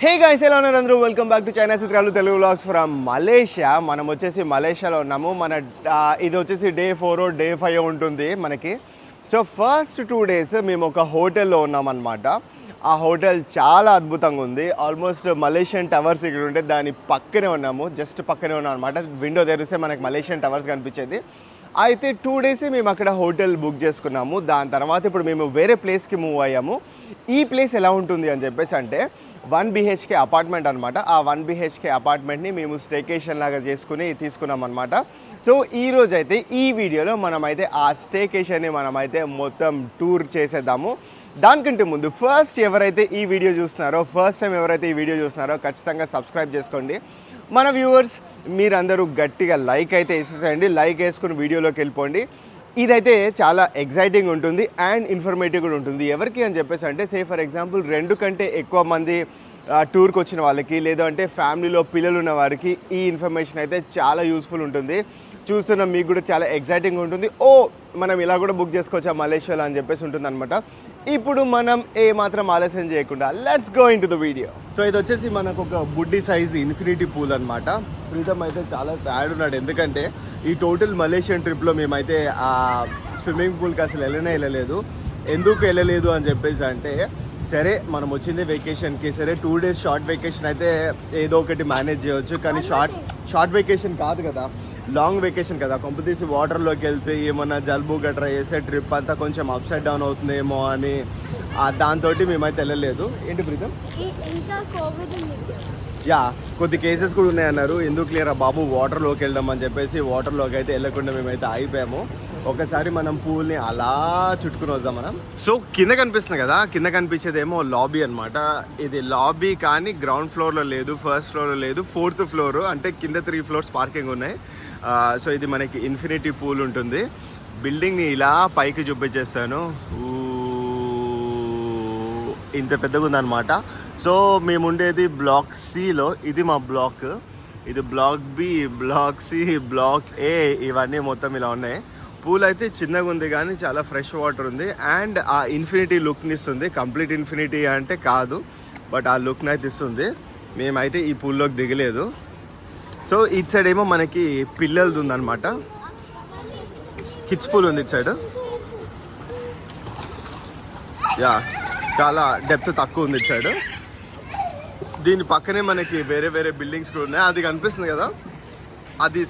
Hey guys, ఎలా ఉన్నారు అందరూ? వెల్కమ్ బ్యాక్ టు చైనా చిత్రాలు తెలుగు వ్లాగ్స్ ఫ్రమ్ మలేషియా. మనం వచ్చేసి మలేషియాలో ఉన్నాము. ఇది వచ్చేసి డే 4 డే 5 ఉంటుంది మనకి. సో ఫస్ట్ 2 days మేము ఒక హోటల్లో ఉన్నామన్నమాట. ఆ హోటల్ చాలా అద్భుతంగా ఉంది. ఆల్మోస్ట్ మలేషియన్ టవర్స్ ఇక్కడ ఉంటే దాని పక్కనే ఉన్నాము, జస్ట్ పక్కనే ఉన్నాం అనమాట. విండో తెరిస్తే మనకి మలేషియన్ టవర్స్ కనిపించేది. అయితే 2 days మేము అక్కడ హోటల్ బుక్ చేసుకున్నాము. దాని తర్వాత ఇప్పుడు మేము వేరే ప్లేస్కి మూవ్ అయ్యాము. ఈ ప్లేస్ ఎలా ఉంటుంది అని చెప్పేసి అంటే 1 BHK అపార్ట్మెంట్ అనమాట. ఆ 1 BHK అపార్ట్మెంట్ని మేము స్టేకేషన్ లాగా చేసుకుని తీసుకున్నాం అనమాట. సో ఈరోజు అయితే ఈ వీడియోలో మనమైతే ఆ స్టేకేషన్ని మనమైతే మొత్తం టూర్ చేసేద్దాము. దానికంటే ముందు ఫస్ట్ టైం ఎవరైతే ఈ వీడియో చూస్తున్నారో ఖచ్చితంగా సబ్స్క్రైబ్ చేసుకోండి. మన వ్యూవర్స్ మీరందరూ గట్టిగా లైక్ అయితే వేసేసేయండి. లైక్ వేసుకుని వీడియోలోకి వెళ్ళిపోండి. ఇదైతే చాలా ఎగ్జైటింగ్ ఉంటుంది అండ్ ఇన్ఫర్మేటివ్ కూడా ఉంటుంది. ఎవరికి అని చెప్పేసి అంటే ఫర్ ఎగ్జాంపుల్ 2 కంటే ఎక్కువ మంది టూర్కి వచ్చిన వాళ్ళకి, లేదంటే ఫ్యామిలీలో పిల్లలు ఉన్న వారికి ఈ ఇన్ఫర్మేషన్ అయితే చాలా యూస్ఫుల్ ఉంటుంది. చూస్తున్న మీకు కూడా చాలా ఎగ్జైటింగ్ ఉంటుంది. మనం ఇలా కూడా బుక్ చేసుకోవచ్చా మలేషియాలో అని చెప్పేసి ఉంటుంది అనమాట. ఇప్పుడు మనం మాత్రం ఆలస్యం చేయకుండా let's go in to the video. So ఇది వచ్చేసి మనకు ఒక బుడ్డి సైజ్ ఇన్ఫినిటీ పూల్ అనమాట. ప్రీతం అయితే చాలా సాడ్ ఉన్నాడు, ఎందుకంటే ఈ టోటల్ మలేషియన్ ట్రిప్లో మేమైతే ఆ స్విమ్మింగ్ పూల్కి అసలు వెళ్ళలేదు. ఎందుకు వెళ్ళలేదు అని చెప్పేసి అంటే, సరే మనం వచ్చింది వెకేషన్కి, సరే 2 days షార్ట్ వెకేషన్ అయితే ఏదో ఒకటి మేనేజ్ చేయవచ్చు. కానీ షార్ట్ వెకేషన్ కాదు కదా, లాంగ్ వెకేషన్ కదా. కొంపతీసి వాటర్లోకి వెళ్తే ఏమన్నా జలుబు గట్రా చేసే ట్రిప్ అంతా కొంచెం అప్సైడ్ డౌన్ అవుతుందేమో అని దాంతో మేమైతే వెళ్ళలేదు. ఏంటి ప్రీతం? కొద్ది కేసెస్ కూడా ఉన్నాయన్నారు. ఎందుకు క్లియర్ బాబు వాటర్లోకి వెళ్దామని చెప్పేసి వాటర్లోకి అయితే వెళ్ళకుండా మేమైతే ఆగిపోయాము. ఒకసారి మనం పూల్ని అలా చుట్టుకుని వద్దాం మనం. సో కింద కనిపిస్తుంది కదా, కింద కనిపించేదేమో లాబీ అనమాట. ఇది లాబీ కానీ గ్రౌండ్ ఫ్లోర్లో లేదు, ఫస్ట్ ఫ్లోర్లో లేదు, 4th floor, అంటే కింద 3 floors పార్కింగ్ ఉన్నాయి. సో ఇది మనకి ఇన్ఫినిటీ పూల్ ఉంటుంది. బిల్డింగ్ని ఇలా పైకి చూపించేస్తాను, ఇంత పెద్దగా ఉందన్నమాట. సో మేము ఉండేది బ్లాక్ Cలో. ఇది మా బ్లాక్, ఇది block B, block C, block A, ఇవన్నీ మొత్తం ఇలా ఉన్నాయి. పూల్ అయితే చిన్నగా ఉంది కానీ చాలా ఫ్రెష్ వాటర్ ఉంది అండ్ ఆ ఇన్ఫినిటీ లుక్ని ఇస్తుంది. కంప్లీట్ ఇన్ఫినిటీ అంటే కాదు, బట్ ఆ లుక్ని అయితే ఇస్తుంది. మేమైతే ఈ పూల్లోకి దిగలేదు. సో ఇటు సైడ్ ఏమో మనకి పిల్లలది ఉందన్నమాట, కిడ్స్ పూల్ ఉంది ఇటు సైడ్. చాలా డెప్త్ తక్కువ ఉంది ఇటు సైడ్. దీని పక్కనే మనకి వేరే బిల్డింగ్స్ కూడా ఉన్నాయి. అది కనిపిస్తుంది కదా, అది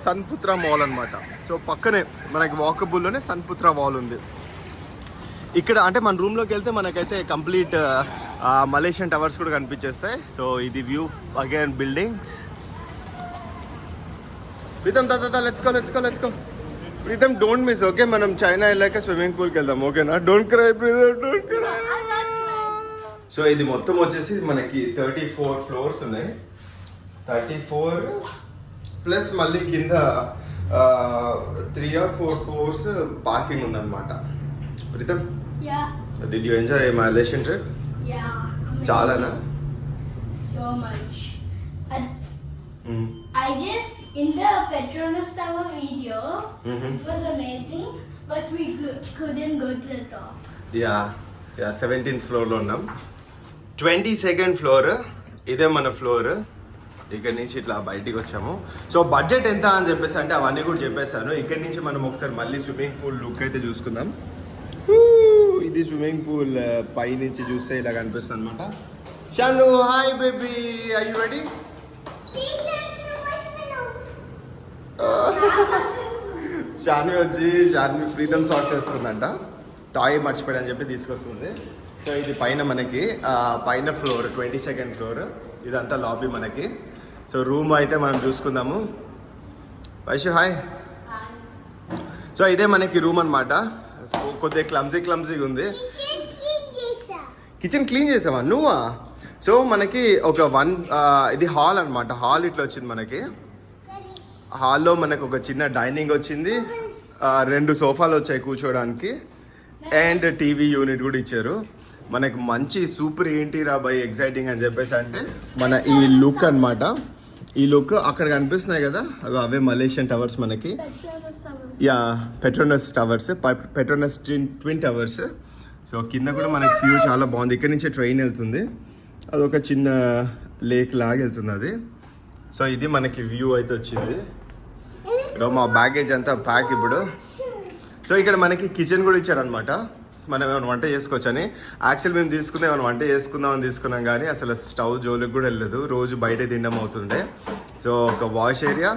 సన్పుత్ర మాల్ అనమాట. సో పక్కనే మనకి వాకబుల్లోనే సన్పుత్ర వాల్ ఉంది. ఇక్కడ అంటే మన రూమ్లోకి వెళ్తే మనకైతే కంప్లీట్ మలేషియన్ టవర్స్ కూడా కనిపించేస్తాయి. సో ఇది వ్యూ అగైన్ బిల్డింగ్స్. ప్రీతం దా let's go Preetam, don't miss, okay? మనం చైనా వెళ్ళాక స్విమ్మింగ్ పూల్కి వెళ్దాం, ఓకేనా? Don't cry Preetam, don't cry. So ఇది మొత్తం వచ్చేసి మనకి 34 floors ఉన్నాయి. 34 ప్లస్ మళ్ళీ కింద 3 or 4 floors పార్కింగ్ ఉందన్నమాట. Preetham, did you enjoy Malaysian trip? చాలానా? So much. I did in the Petronas Tower video. It was amazing, but we couldn't go to the top. 17th floorలో ఉన్నాం. 22nd floor ఇదే మన floor. ఇక్కడ నుంచి ఇట్లా బయటికి వచ్చాము. సో బడ్జెట్ ఎంత అని చెప్పేసి అంటే అవన్నీ కూడా చెప్పేస్తాను. ఇక్కడ నుంచి మనం ఒకసారి మళ్ళీ స్విమ్మింగ్ పూల్ లుక్ అయితే చూసుకుందాం. ఇది స్విమ్మింగ్ పూల్ పై నుంచి చూస్తే ఇలా కనిపిస్తుంది అనమాట. Shanu, hi baby, are you ready? Shanvi Preetham socks వేసుకుందంట. టాయ్ మర్చిపోయాడు అని చెప్పి తీసుకొస్తుంది. సో ఇది పైన మనకి పైన ఫ్లోర్ 22nd floor. ఇదంతా లాబీ మనకి. సో రూమ్ అయితే మనం చూసుకుందాము. వైషు హాయ్. సో ఇదే మనకి రూమ్ అనమాట. కొద్దిగా క్లమ్జీగా ఉంది. కిచెన్ క్లీన్ చేసావా నువ్వా? సో మనకి ఒక ఇది హాల్ అనమాట. హాల్ ఇట్లా వచ్చింది మనకి. హాల్లో మనకు ఒక చిన్న డైనింగ్ వచ్చింది, 2 సోఫాలు వచ్చాయి కూర్చోడానికి అండ్ టీవీ యూనిట్ కూడా ఇచ్చారు మనకి. మంచి సూపర్ ఏంటి రాబాయ్ ఎగ్జైటింగ్ అని చెప్పేసి అంటే మన ఈ లుక్ అనమాట. ఈ లుక్ అక్కడ కనిపిస్తున్నాయి కదా, అవే మలేషియన్ టవర్స్ మనకి. Petronas towers, Petronas twin towers. So కింద కూడా మనకి వ్యూ చాలా బాగుంది. ఇక్కడ నుంచే ట్రైన్ వెళ్తుంది. అదొక చిన్న లేక్ లాగా వెళ్తుంది అది. సో ఇది మనకి వ్యూ అయితే వచ్చింది. మా బ్యాగేజ్ అంతా ప్యాక్ ఇప్పుడు. సో ఇక్కడ మనకి కిచెన్ కూడా ఇచ్చారనమాట, మనం ఏమైనా వంట చేసుకోవచ్చని. యాక్చువల్ మేము తీసుకుందాం ఏమైనా వంట చేసుకుందామని తీసుకున్నాం, కానీ అసలు స్టవ్ జోలికి కూడా వెళ్ళలేదు, రోజు బయట తినడం అవుతుండే. సో ఒక వాష్ ఏరియా,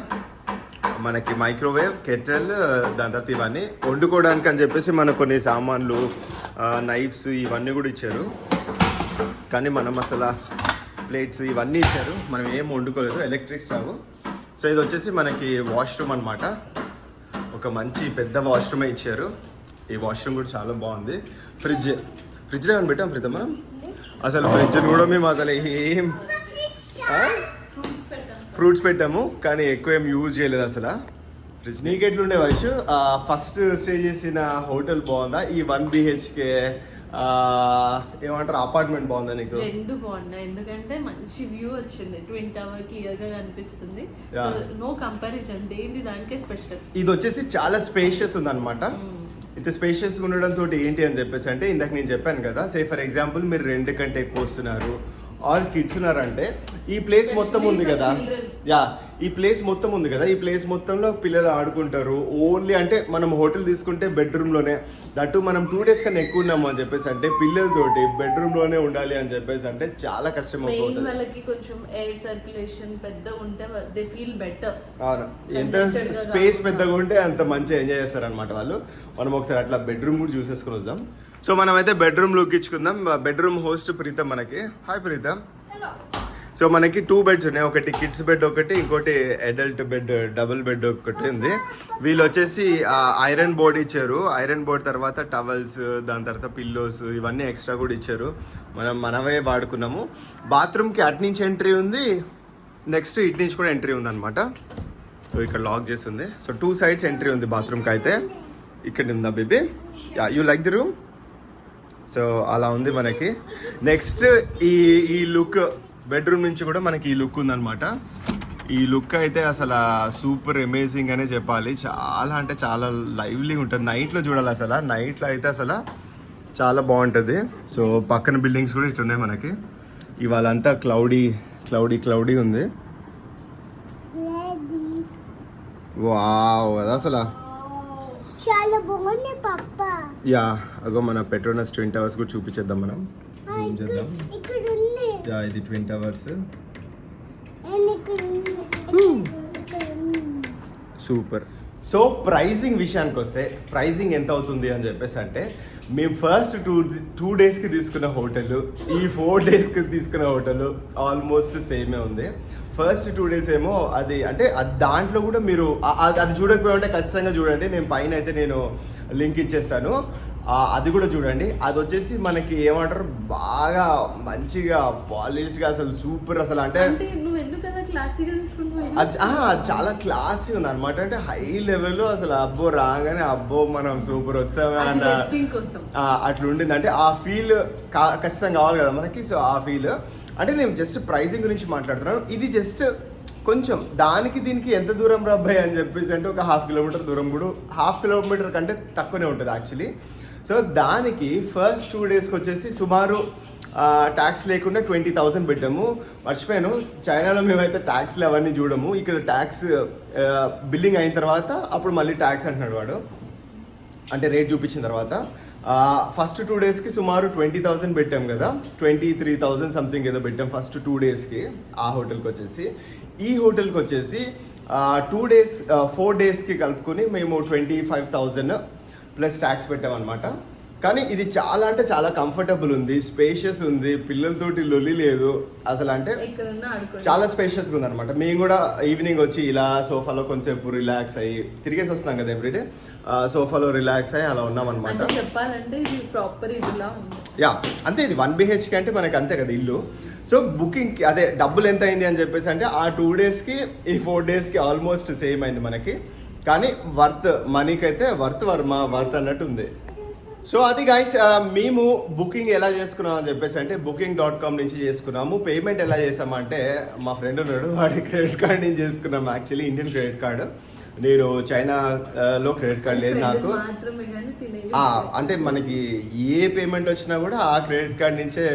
మనకి మైక్రోవేవ్, కెటిల్, దాని తర్వాత ఇవన్నీ వండుకోవడానికి అని చెప్పేసి మనకు కొన్ని సామాన్లు, నైఫ్స్ ఇవన్నీ కూడా ఇచ్చారు. కానీ మనం అసలు ప్లేట్స్ ఇవన్నీ ఇచ్చారు, మనం ఏం వండుకోలేదు. Electric stove. సో ఇది వచ్చేసి మనకి వాష్రూమ్ అనమాట, ఒక మంచి పెద్ద వాష్రూమే ఇచ్చారు. ఈ వాష్రూమ్ కూడా చాలా బాగుంది. ఫ్రిడ్జ్లో ఏమైనా పెట్టాం ప్రీత మనం? అసలు ఫ్రిడ్జ్ని కూడా మేము అసలు ఏం ఫ్రూట్స్ పెట్టాము, కానీ ఎక్కువ ఏం యూజ్ చేయలేదు అసలు. ఫ్రిడ్జ్ నీకు ఎట్లుండే వయసు? ఫస్ట్ స్టే చేసిన హోటల్ బాగుందా? ఈ 1 BHK ఏమంటారు అపార్ట్మెంట్ బాగుందా నీకు? రెండు బాగున్నాయి, ఎందుకంటే మంచి వ్యూ వచ్చింది, ట్విన్ టవర్ క్లియర్ గా కనిపిస్తుంది. నో కంపారిజన్, దేని దానికే స్పెషల్. ఇది వచ్చేసి చాలా స్పేషియస్ ఉంది అనమాట. ఇంత స్పేషియస్ ఉండడం తోటి ఏంటి అని చెప్పేసి అంటే, ఇందాక నేను చెప్పాను కదా, సే ఫర్ ఎగ్జాంపుల్ మీరు 2 కంటే ఎక్కువ వస్తున్నారు ఆర్ కిడ్స్ ఉన్నారంటే, ఈ ప్లేస్ మొత్తం ఉంది కదా, ఈ ప్లేస్ మొత్తం ఉంది కదా, ఈ ప్లేస్ మొత్తంలో పిల్లలు ఆడుకుంటారు. ఓన్లీ అంటే మనం హోటల్ తీసుకుంటే బెడ్రూమ్లోనే, దట్టు మనం 2 days కన్నా ఎక్కువ ఉన్నాము అని చెప్పేసి అంటే, పిల్లలతోటి బెడ్రూమ్లోనే ఉండాలి అని చెప్పేసి అంటే చాలా కష్టం అవుతుంది. వాళ్ళకి కొంచెం ఎయిర్ సర్క్యులేషన్ పెద్దగా ఉంటే దే ఫీల్ బెటర్. అవును, ఎంత స్పేస్ పెద్దగా ఉంటే అంత మంచిగా ఎంజాయ్ చేస్తారు అనమాట వాళ్ళు. మనం ఒకసారి అట్లా బెడ్రూమ్ కూడా చూసేసుకుని వద్దాం. సో మనమైతే బెడ్రూమ్ లుక్ ఇచ్చుకుందాం. బెడ్రూమ్ హోస్ట్ ప్రీతం మనకి. హాయ్ ప్రీతం. సో మనకి 2 beds ఉన్నాయి, ఒకటి కిడ్స్ బెడ్ ఒకటి, ఇంకోటి అడల్ట్ బెడ్, డబుల్ బెడ్ ఒకటి ఉంది. వీళ్ళు వచ్చేసి ఐరన్ బోర్డ్ ఇచ్చారు. ఐరన్ బోర్డ్ తర్వాత టవల్స్, దాని తర్వాత పిల్లోస్ ఇవన్నీ ఎక్స్ట్రా కూడా ఇచ్చారు. మనమే వాడుకున్నాము. బాత్రూమ్కి అటు నుంచి ఎంట్రీ ఉంది, నెక్స్ట్ ఇటు నుంచి కూడా ఎంట్రీ ఉంది అనమాట. సో ఇక్కడ లాక్ చేస్తుంది. సో 2 sides ఎంట్రీ ఉంది బాత్రూమ్కి అయితే. ఇక్కడ ఉందా baby? You like the room? So అలా ఉంది మనకి. నెక్స్ట్ ఈ లుక్ బెడ్రూమ్ నుంచి కూడా మనకి ఈ లుక్ ఉందన్నమాట. ఈ లుక్ అయితే అసలు సూపర్ అమేజింగ్ అనే చెప్పాలి. చాలా అంటే చాలా లైవ్లీ ఉంటుంది. నైట్లో చూడాలి, అసలు నైట్లో అయితే అసలు చాలా బాగుంటుంది. సో పక్కన బిల్డింగ్స్ కూడా ఇట్లున్నాయి మనకి. ఇవాళ అంతా క్లౌడీ ఉంది. వావ్, కదా అసలు చాలా బాగుంది పప్పా. యా, అగో మన పెట్రోనస్ ట్విన్ టవర్స్ కూడా చూపించేద్దాం మనం. జూమ్ చేద్దాం. ఇక్కడ ఉంది. యా, ఇది twin towers. Super. So pricing విషయానికి వస్తే, ప్రైజింగ్ ఎంత అవుతుంది అని చెప్పేసి అంటే, మేము ఫస్ట్ టూ డేస్కి తీసుకున్న హోటల్, ఈ 4 daysకి తీసుకున్న హోటల్ ఆల్మోస్ట్ సేమే ఉంది. ఫస్ట్ 2 days ఏమో అది అంటే దాంట్లో కూడా మీరు అది చూడకపోయి ఉంటే ఖచ్చితంగా చూడండి. నేను పైన అయితే నేను లింక్ ఇచ్చేస్తాను, అది కూడా చూడండి. అది వచ్చేసి మనకి ఏమంటారు, బాగా మంచిగా పాలిష్గా అసలు సూపర్. అసలు అంటే అది చాలా క్లాసీ ఉంది అనమాట. అంటే హై లెవెల్ అసలు అబ్బో రాగానే అబ్బో మనం సూపర్ వచ్చాము అట్లా ఉండింది. అంటే ఆ ఫీల్ ఖచ్చితంగా కావాలి కదా మనకి. సో ఆ ఫీల్ అంటే నేను జస్ట్ ప్రైసింగ్ గురించి మాట్లాడుతున్నాను. ఇది జస్ట్ కొంచెం దానికి దీనికి ఎంత దూరం రాబ్బాయి అని చెప్పేసి అంటే ఒక 1/2 kilometer దూరం కూడా, 1/2 kilometer కంటే తక్కువనే ఉంటుంది యాక్చువల్లీ. సో దానికి ఫస్ట్ 2 daysకి వచ్చేసి సుమారు ట్యాక్స్ లేకుండా 20,000 పెట్టాము. మర్చిపోయాను, చైనాలో మేమైతే ట్యాక్స్లు అవన్నీ చూడము. ఇక్కడ ట్యాక్స్ బిల్లింగ్ అయిన తర్వాత అప్పుడు మళ్ళీ ట్యాక్స్ అంటున్నాడు వాడు, అంటే రేట్ చూపించిన తర్వాత. ఫస్ట్ 2 daysకి సుమారు 20,000 పెట్టాం కదా, 23,000 సంథింగ్ ఏదో పెట్టాం ఫస్ట్ 2 daysకి ఆ హోటల్కి వచ్చేసి. ఈ హోటల్కి వచ్చేసి 2 days 4 daysకి కలుపుకొని మేము 25,000 ప్లస్ ట్యాక్స్ పెట్టామన్నమాట. కానీ ఇది చాలా అంటే చాలా కంఫర్టబుల్ ఉంది, స్పేషియస్ ఉంది, పిల్లలతోటి లొల్లి లేదు అసలు. అంటే చాలా స్పేషియస్గా ఉంది అనమాట. మేము కూడా ఈవినింగ్ వచ్చి ఇలా సోఫాలో కొంచెంసేపు రిలాక్స్ అయ్యి తిరిగేసి వస్తున్నాం కదా ఎవ్రీడే, సోఫాలో రిలాక్స్ అయ్యి అలా ఉన్నాం అనమాట. చెప్పాలంటే ఇది ప్రాపర్ ఇల్లులా ఉంది. యా, అంతే. ఇది 1 BHK అంటే మనకి అంతే కదా ఇల్లు. సో బుకింగ్ అదే డబ్బులు ఎంత అయింది అని చెప్పేసి అంటే ఆ 2 daysకి ఈ 4 daysకి ఆల్మోస్ట్ సేమ్ అయింది మనకి. కానీ వర్త్ మనీకి అయితే వర్త్ అన్నట్టు ఉంది. సో అది గైస్, మేము బుకింగ్ ఎలా చేసుకున్నాం అని చెప్పేసి అంటే booking.com నుంచి చేసుకున్నాము. పేమెంట్ ఎలా చేసామంటే మా ఫ్రెండ్ ఉన్నాడు, వాడి క్రెడిట్ కార్డ్ నుంచి చేసుకున్నాము. యాక్చువల్లీ ఇండియన్ క్రెడిట్ కార్డు, నేను చైనాలో క్రెడిట్ కార్డ్ లేదు నాకు. అంటే మనకి ఏ పేమెంట్ వచ్చినా కూడా ఆ క్రెడిట్ కార్డ్ నుంచే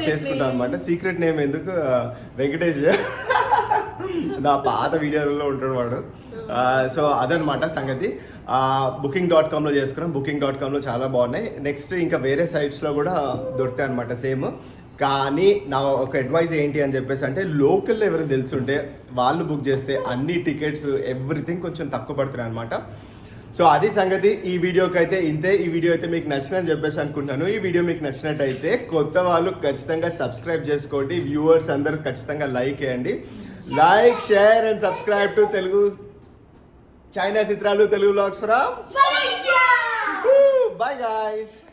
చేసుకుంటాం అనమాట. సీక్రెట్ నేమ్ ఎందుకు, వెంకటేష్ నా పాత వీడియోలలో ఉంటాడు వాడు. సో అదనమాట సంగతి. booking.comలో చేసుకున్నాం. booking.comలో చాలా బాగున్నాయి. నెక్స్ట్ ఇంకా వేరే సైట్స్లో కూడా దొరుకుతాయి అనమాట సేమ్. కానీ నా ఒక అడ్వైజ్ ఏంటి అని చెప్పేసి అంటే, లోకల్లో ఎవరికి తెలుసుంటే వాళ్ళు బుక్ చేస్తే అన్ని టికెట్స్ ఎవ్రీథింగ్ కొంచెం తక్కువ పడుతున్నాయి అనమాట. సో అది సంగతి. ఈ వీడియోకి అయితే ఇంతే. ఈ వీడియో అయితే మీకు నచ్చిందని చెప్పేసి అనుకుంటున్నాను. ఈ వీడియో మీకు నచ్చినట్టయితే కొత్త వాళ్ళు ఖచ్చితంగా సబ్స్క్రైబ్ చేసుకోండి. వ్యూవర్స్ అందరూ ఖచ్చితంగా లైక్ చేయండి. Like, share and subscribe to Telugu China చిత్రాలు, Telugu vlogs from. Bye guys.